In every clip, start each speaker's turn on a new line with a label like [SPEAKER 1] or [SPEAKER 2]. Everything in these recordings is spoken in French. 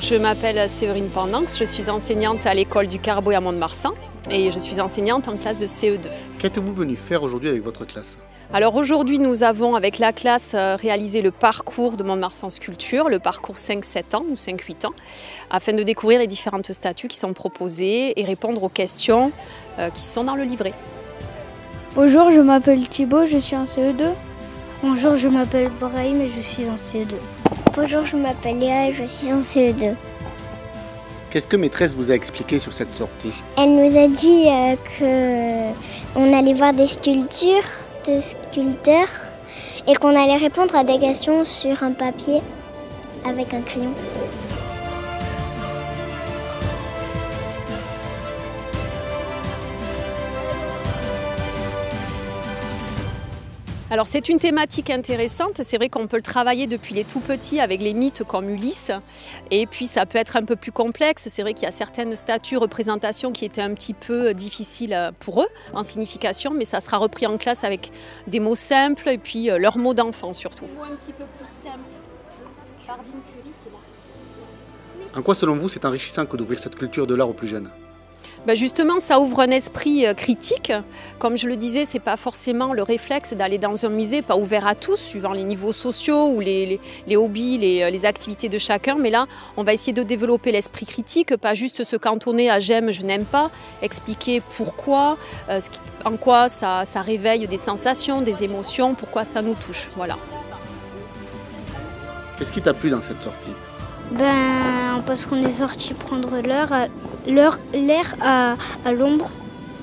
[SPEAKER 1] Je m'appelle Séverine Pendanx, je suis enseignante à l'école du Carbo à Mont-de-Marsan et je suis enseignante en classe de CE2.
[SPEAKER 2] Qu'êtes-vous venu faire aujourd'hui avec votre classe?
[SPEAKER 1] Alors aujourd'hui nous avons avec la classe réalisé le parcours de Mont-de-Marsan Sculpture, le parcours 5-7 ans ou 5-8 ans, afin de découvrir les différentes statues qui sont proposées et répondre aux questions qui sont dans le livret.
[SPEAKER 3] Bonjour, je m'appelle Thibaut, je suis en CE2.
[SPEAKER 4] Bonjour, je m'appelle Brahim et je suis en CE2.
[SPEAKER 5] Bonjour, je m'appelle Léa et je suis en CE2.
[SPEAKER 2] Qu'est-ce que maîtresse vous a expliqué sur cette sortie?
[SPEAKER 5] Elle nous a dit qu'on allait voir des sculptures de sculpteurs et qu'on allait répondre à des questions sur un papier avec un crayon.
[SPEAKER 1] Alors c'est une thématique intéressante, c'est vrai qu'on peut le travailler depuis les tout petits avec les mythes comme Ulysse et puis ça peut être un peu plus complexe, c'est vrai qu'il y a certaines statues, représentations qui étaient un petit peu difficiles pour eux en signification, mais ça sera repris en classe avec des mots simples et puis leurs mots d'enfant surtout.
[SPEAKER 6] Un petit peu plus simple. Bardine Curie, c'est là.
[SPEAKER 2] En quoi selon vous c'est enrichissant que d'ouvrir cette culture de l'art aux plus jeunes?
[SPEAKER 1] Ben justement, ça ouvre un esprit critique. Comme je le disais, ce n'est pas forcément le réflexe d'aller dans un musée, pas ouvert à tous, suivant les niveaux sociaux ou les hobbies, les activités de chacun. Mais là, on va essayer de développer l'esprit critique, pas juste se cantonner à j'aime, je n'aime pas, expliquer pourquoi, en quoi ça réveille des sensations, des émotions, pourquoi ça nous touche. Voilà.
[SPEAKER 2] Qu'est-ce qui t'a plu dans cette sortie?
[SPEAKER 4] Parce qu'on est sorti prendre l'air à l'ombre,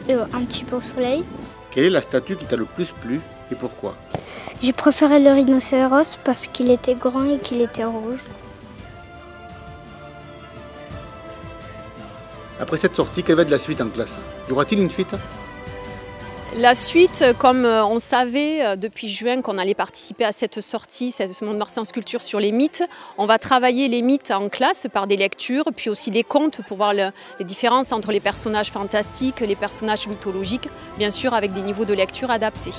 [SPEAKER 4] un petit peu au soleil.
[SPEAKER 2] Quelle est la statue qui t'a le plus plu et pourquoi?
[SPEAKER 4] J'ai préféré le rhinocéros parce qu'il était grand et qu'il était rouge.
[SPEAKER 2] Après cette sortie, quelle va être la suite en classe? Y aura-t-il une suite?
[SPEAKER 1] La suite, comme on savait depuis juin qu'on allait participer à cette sortie, cette Mont-de-Marsan Sculpture sur les mythes, on va travailler les mythes en classe par des lectures, puis aussi des contes pour voir les différences entre les personnages fantastiques, les personnages mythologiques, bien sûr avec des niveaux de lecture adaptés.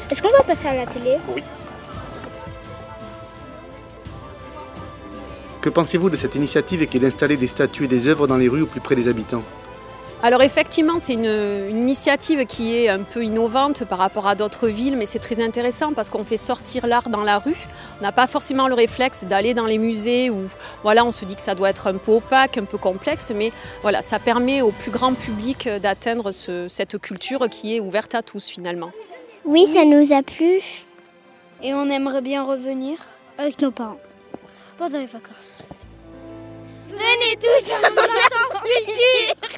[SPEAKER 4] Est-ce qu'on va passer à la télé?
[SPEAKER 2] Oui. Que pensez-vous de cette initiative qui est d'installer des statues et des œuvres dans les rues au plus près des habitants?
[SPEAKER 1] Alors effectivement, c'est une initiative qui est un peu innovante par rapport à d'autres villes, mais c'est très intéressant parce qu'on fait sortir l'art dans la rue. On n'a pas forcément le réflexe d'aller dans les musées où voilà, on se dit que ça doit être un peu opaque, un peu complexe, mais voilà, ça permet au plus grand public d'atteindre cette culture qui est ouverte à tous finalement.
[SPEAKER 5] Oui, ça nous a plu.
[SPEAKER 3] Et on aimerait bien revenir
[SPEAKER 4] Avec nos parents. Pendant les vacances.
[SPEAKER 3] Venez tous à Mont-de-Marsan Sculpture.